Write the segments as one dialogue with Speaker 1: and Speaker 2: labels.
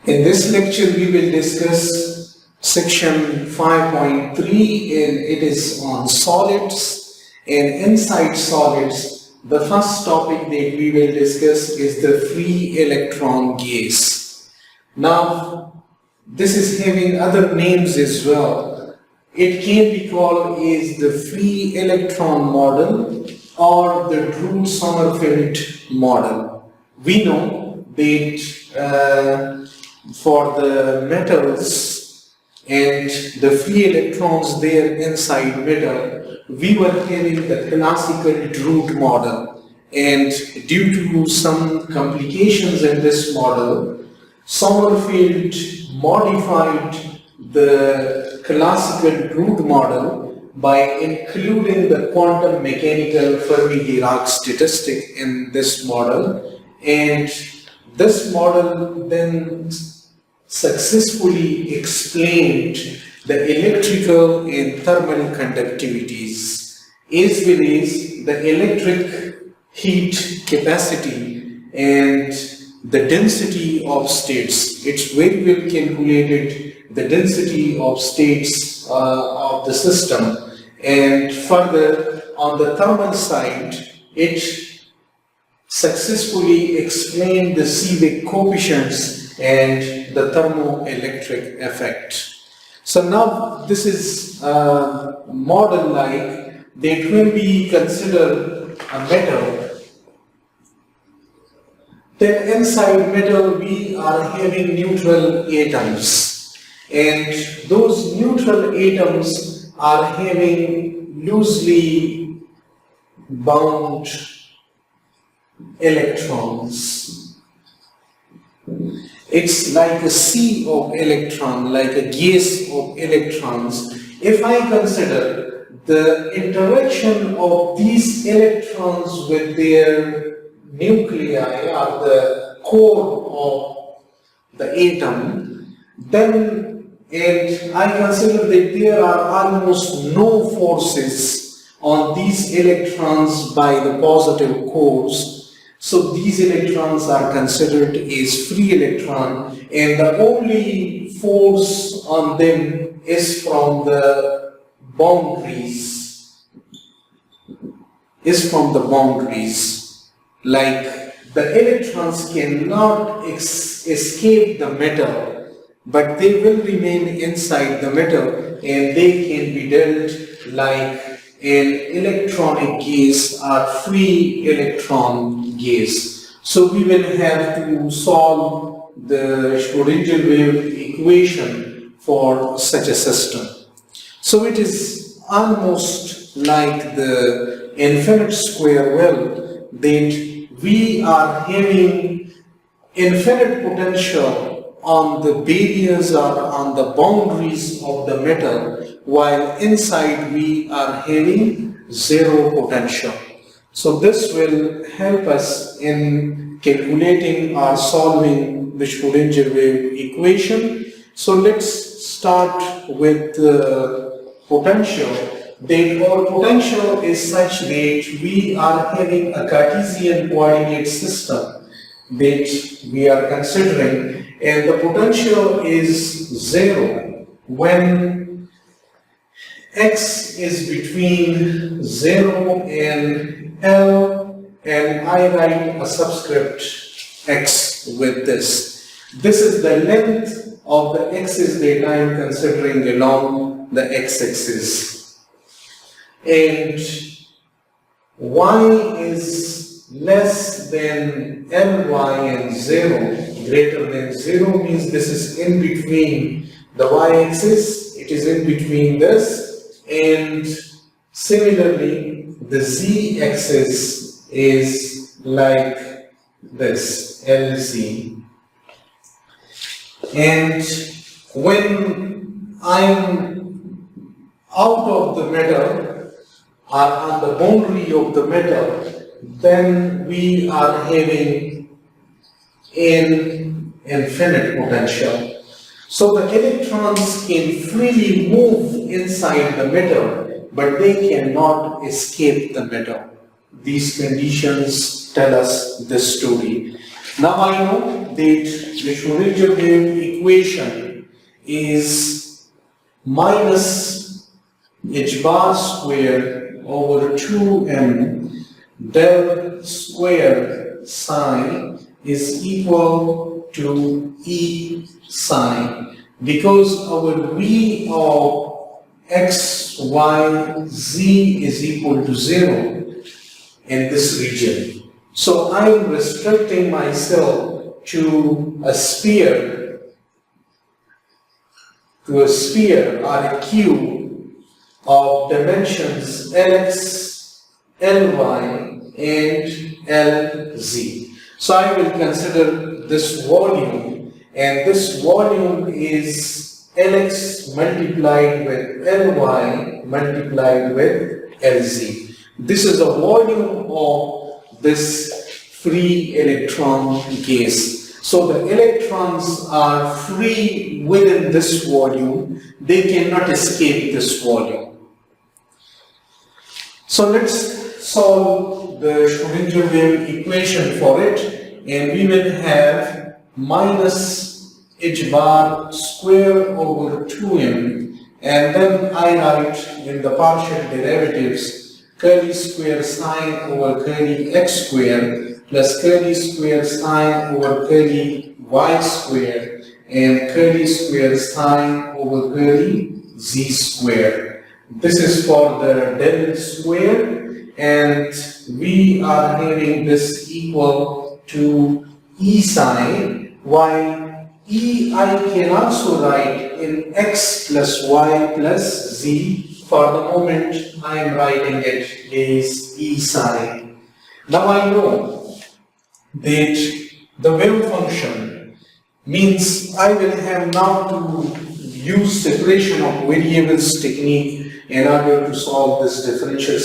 Speaker 1: In this lecture, we will discuss section 5.3, and it is on solids. And inside solids, the first topic that we will discuss is the free electron gas. Now, this is having other names as well. It can be called as the free electron model or the Drude Sommerfeld model. We know that for the metals and the free electrons there inside metal, we were having the classical Drude model, and due to some complications in this model, Sommerfeld modified the classical Drude model by including the quantum mechanical Fermi-Dirac statistic in this model, and this model then successfully explained the electrical and thermal conductivities as well as the electric heat capacity and the density of states. It's very well calculated, the density of states of the system, and further on the thermal side, it successfully explained the Seebeck coefficients and the thermoelectric effect. So now this is a model like that will be considered a metal. Then inside metal we are having neutral atoms, and those neutral atoms are having loosely bound electrons. It's like a sea of electrons, like a gas of electrons. If I consider the interaction of these electrons with their nuclei or the core of the atom, then I consider that there are almost no forces on these electrons by the positive cores. So these electrons are considered as free electron, and the only force on them is from the boundaries. Like the electrons cannot escape the metal, but they will remain inside the metal, and they can be dealt like an electronic gas or free electron gas. So we will have to solve the Schrödinger wave equation for such a system. So it is almost like the infinite square well, that we are having infinite potential on the barriers or on the boundaries of the metal, while inside we are having zero potential. So this will help us in calculating or solving the Schrödinger wave equation. So let's start with the potential. That our potential is such that we are having a Cartesian coordinate system that we are considering, and the potential is zero when x is between 0 and L, and I write a subscript x with this. This is the length of the axis that I am considering along the x-axis. And y is less than Ly and 0, greater than 0 means this is in between the y-axis, it is in between this, and similarly the z-axis is like this, Lz. And when I'm out of the metal, or on the boundary of the metal, then we are having an infinite potential. So the electrons can freely move inside the metal, but they cannot escape the metal. These conditions tell us this story. Now I know that the Schrödinger wave equation is minus h bar square over 2m del square psi is equal to E psi, because our V of x, y, z is equal to 0 in this region. So I am restricting myself to a sphere or a cube of dimensions Lx, Ly, and Lz. So I will consider this volume, and this volume is Lx multiplied with Ly multiplied with Lz. This is the volume of this free electron gas. So the electrons are free within this volume. They cannot escape this volume. So let's solve the Schrödinger wave equation for it, and we will have minus h bar square over 2m, and then I write in the partial derivatives curly square sine over curly x square plus curly square sine over curly y square and curly square sine over curly z square. This is for the del square, and we are having this equal to E sine, while E I can also write in x plus y plus z. For the moment I am writing it as E sine. Now I know that the wave function means I will have now to use separation of variables technique in order to solve this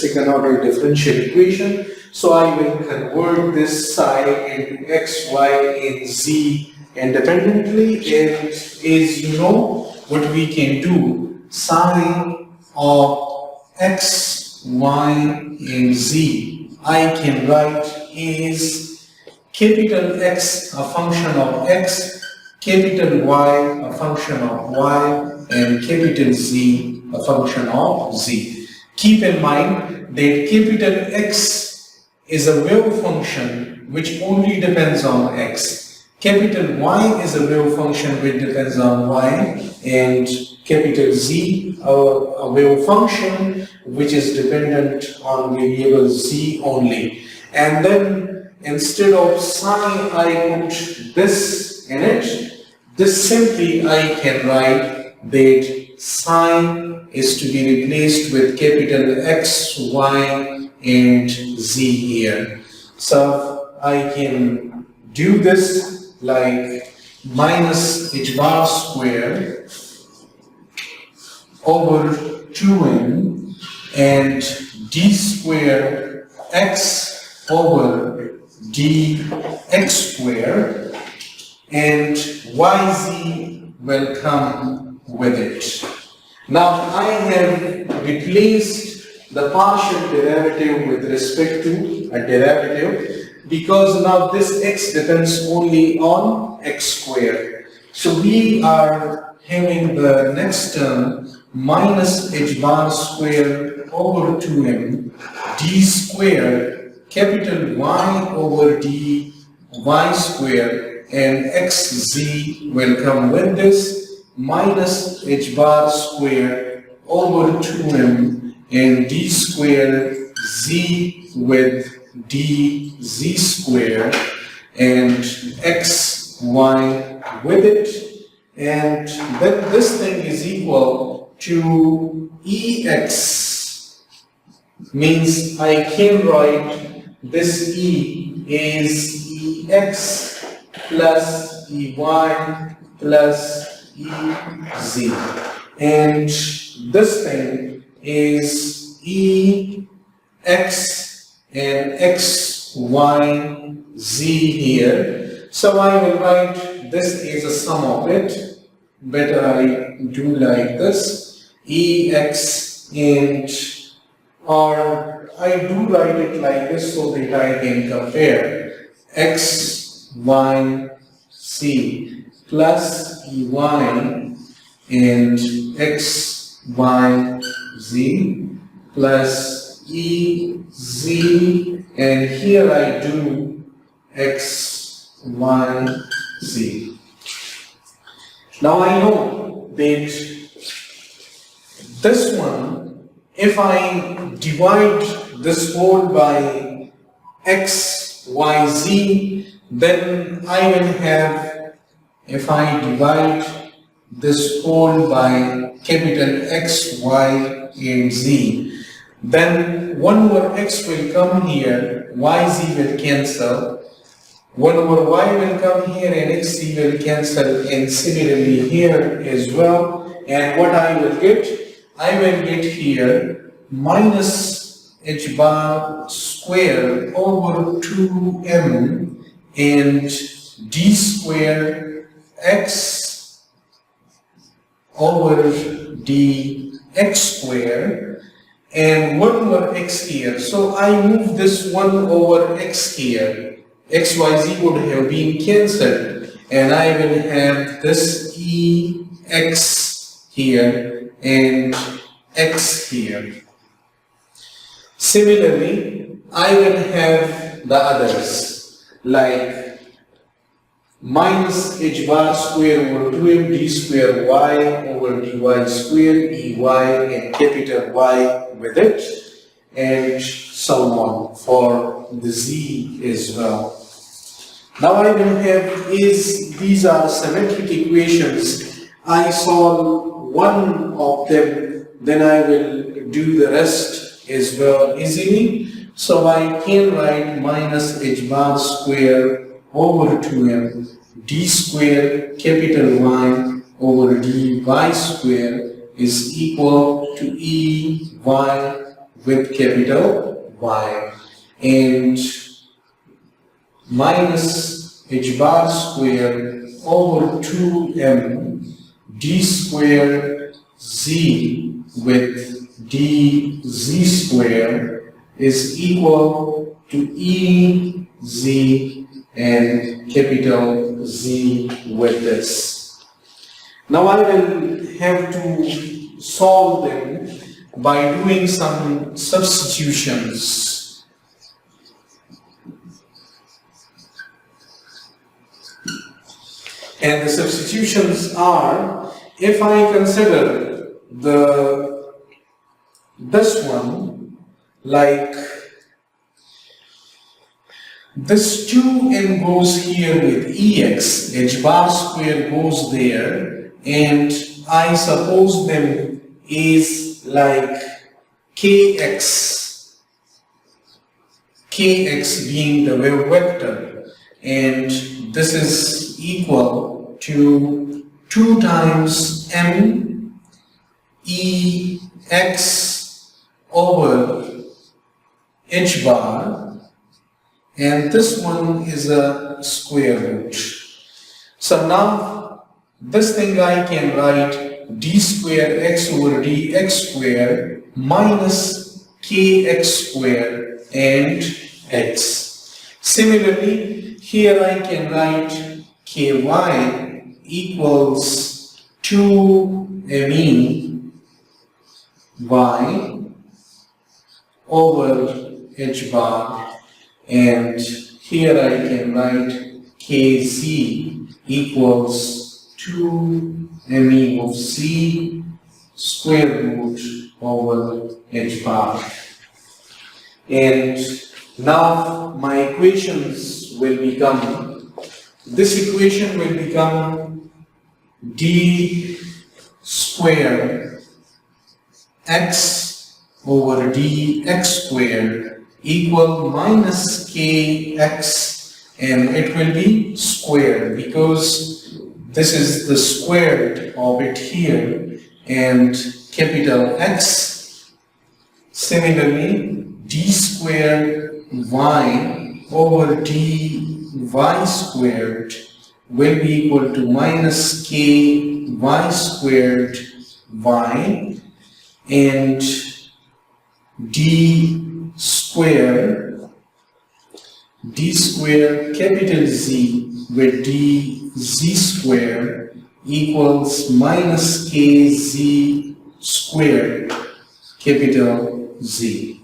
Speaker 1: second order differential equation. So I will convert this psi into x, y, and z independently, and as you know what we can do, sine of x, y, and z I can write is capital X a function of x, capital Y a function of y, and capital Z a function of z. Keep in mind that capital X is a wave function which only depends on x. Capital Y is a wave function which depends on y, and capital Z a wave function which is dependent on variable z only. And then instead of sine I put this in it. This simply I can write that sine is to be replaced with capital X, Y, and Z here. So I can do this like minus h bar square over 2m and d square x over dx square, and yz will come with it. Now I have replaced the partial derivative with respect to a derivative, because now this x depends only on x square. So we are having the next term minus h bar square over 2m d square capital Y over d y square, and xz will come with this minus h bar square over 2m and d square z with dz square and x y with it, and then this thing is equal to ex, means I can write this e is ex plus ey plus ez, and this thing is ex and x y z here. So I will write this is a sum of it. Better I do like this, ex, and or I do write it like this so that I can compare x y z plus ey and x y z plus e z, and here I do x y z. Now I know that this one, if I divide this whole by x, y, z, then I will have, if I divide this whole by capital X, Y, and Z, then 1 over x will come here, y, z will cancel, 1 over y will come here, and x, z will cancel, and similarly here as well. And what I will get? I will get here minus h bar square over 2m and d square x over dx square and 1 over x here. So I move this 1 over x here. X, y, z would have been cancelled, and I will have this ex here and x here. Similarly, I will have the others like minus h bar square over 2m d square y over dy square ey and capital Y with it, and so on for the z as well. Now I will have these are symmetric equations. I solve one of them, then I will do the rest as well easily. So I can write minus h bar square over 2m d square capital Y over dy square is equal to e y with capital Y, and minus h bar square over 2m d square z with dz square is equal to e z and capital Z with this. Now I will have to solve them by doing some substitutions. And the substitutions are, if I consider this one, like this 2m goes here with ex, h bar square goes there, and I suppose them is like kx being the wave vector, and this is equal to 2 times m ex over h bar, and this one is a square root. So now this thing I can write d square x over dx square minus kx square and x. Similarly, here I can write ky equals 2me y over h bar, and here I can write kz equals 2me of z square root over h bar. And now my equations will become, this equation will become d square x over dx square equal minus kx, and it will be squared because this is the squared of it here, and capital X. Similarly, d squared y over dy squared will be equal to minus ky squared y, and d square d square capital Z where d z square equals minus kz square capital Z.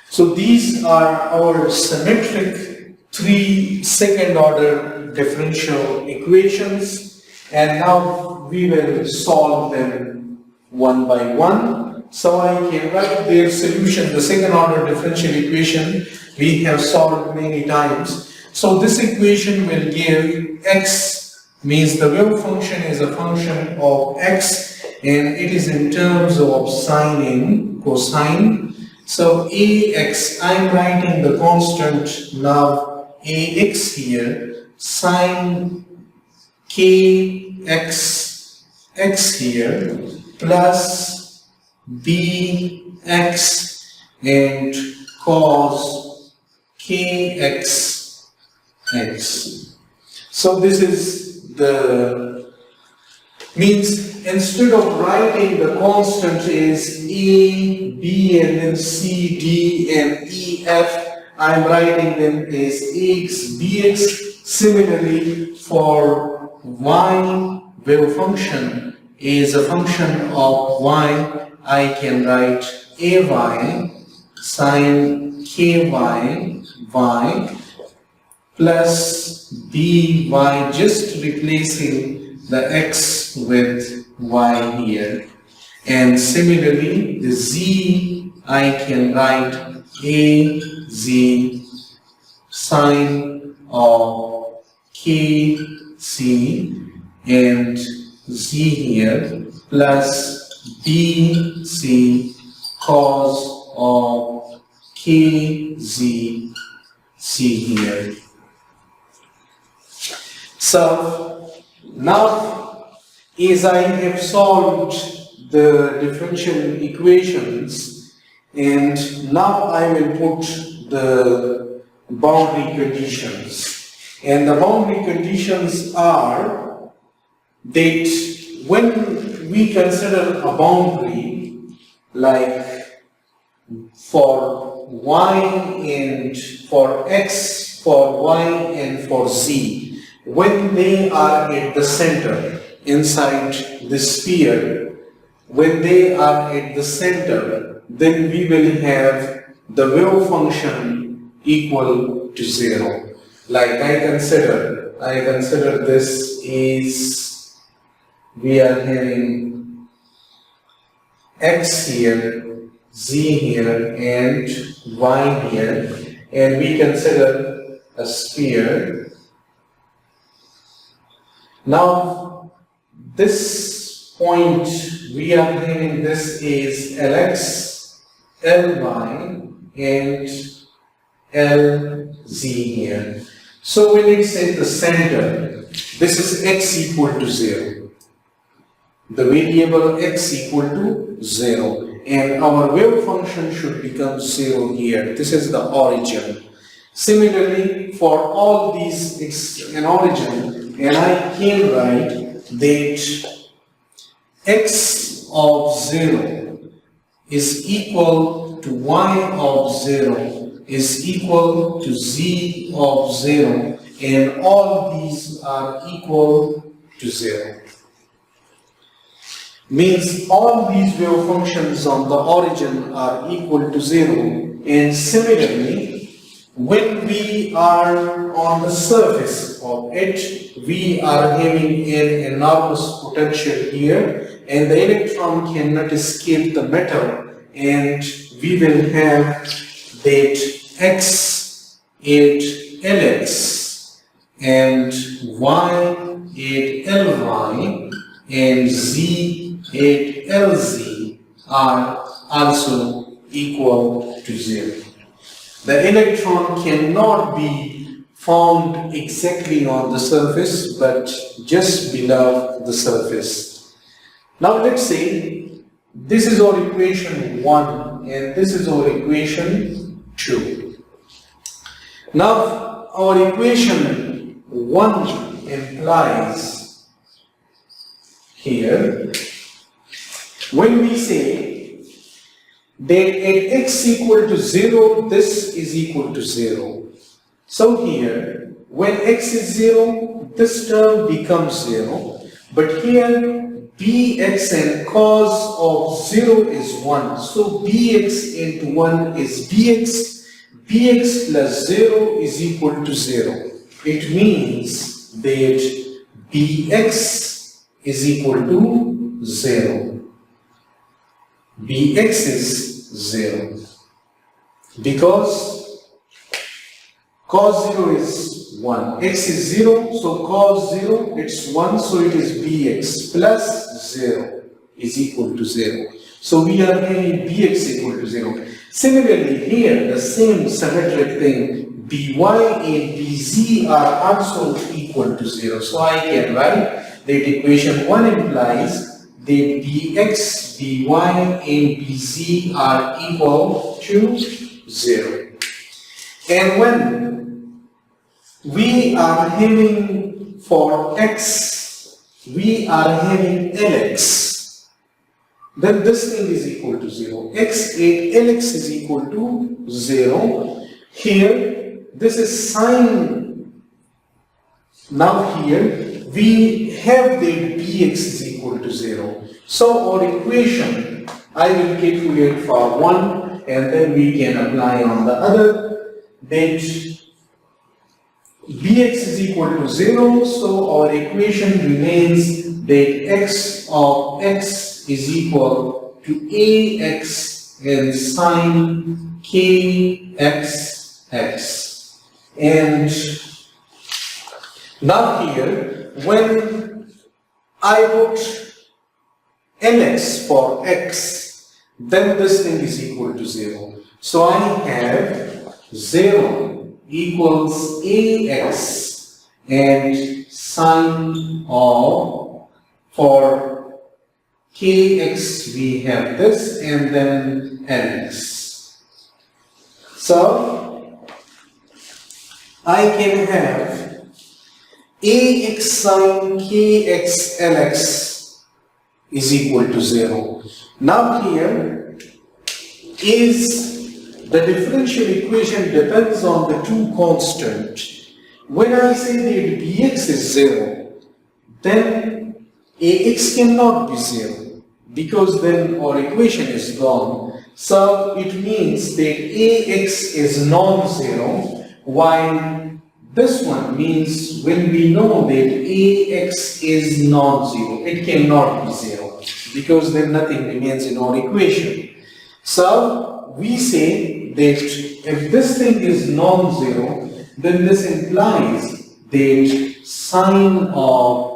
Speaker 1: So these are our symmetric 3 second order differential equations, and now we will solve them one by one. So I can write their solution, the second order differential equation we have solved many times. So this equation will give x, means the wave function is a function of x, and it is in terms of sine and cosine. So ax, I'm writing the constant now ax here, sine kx x here, plus bx and cos kx x. So this is the means, instead of writing the constant is a, b, and then c, d, and e, f, I am writing them as ax, bx. Similarly, for y wave function is a function of y, I can write ay sine ky y plus by just replacing the x with y here, and similarly the z I can write a z sine of k c and z here plus b c cos of k z c here. So now, as I have solved the differential equations, and now I will put the boundary conditions. And the boundary conditions are that when we consider a boundary, like for y and for x, for y and for z, when they are at the center inside the sphere, when they are at the center, then we will have the wave function equal to 0. Like I consider this is, we are having x here, z here, and y here, and we consider a sphere. Now, this point we are having this is Lx, Ly, and Lz here. So when it's at the center, this is x equal to 0. The variable x equal to 0. And our wave function should become 0 here. This is the origin. Similarly, for all these, it's an origin. And I can write that x of 0 is equal to y of 0 is equal to z of 0, and all these are equal to 0. Means all these wave functions on the origin are equal to 0, and similarly, when we are on the surface of it, we are having an enormous potential here, and the electron cannot escape the metal, and we will have that x at Lx and y at Ly and z at Lz are also equal to 0. The electron cannot be found exactly on the surface, but just below the surface. Now let's say this is our equation 1 and this is our equation 2. Now our equation 1 implies here, when we say that at x equal to 0, this is equal to 0. So here, when x is 0, this term becomes 0. But here, bx and cos of 0 is 1. So bx into 1 is bx. Bx plus 0 is equal to 0. It means that bx is equal to 0. Bx is 0. Because cos 0 is 1. X is 0, so cos 0, it's 1, so it is bx plus 0 is equal to 0. So we are having bx equal to 0. Similarly, here, the same symmetric thing, by and bz are also equal to 0. So I can write that equation 1 implies that bx, by and bz are equal to 0. And when we are having for x, we are having Lx, then this thing is equal to 0. X and Lx is equal to 0. Here, this is sine. Now here, we have that bx is equal to 0. So our equation, I will calculate for one and then we can apply on the other. That bx is equal to 0, so our equation remains that x of x is equal to ax and sine kxx. And now here, when I put Lx for x, then this thing is equal to 0. So I have 0 equals ax and sine of, for kx we have this and then lx. So I can have ax sine kx lx is equal to 0. Now here is the differential equation depends on the two constants. When I say that bx is 0, then ax cannot be 0 because then our equation is gone. So it means that ax is non-zero, while this one means when we know that ax is non-zero, it cannot be 0 because then nothing remains in our equation. So we say that if this thing is non-zero, then this implies that sine of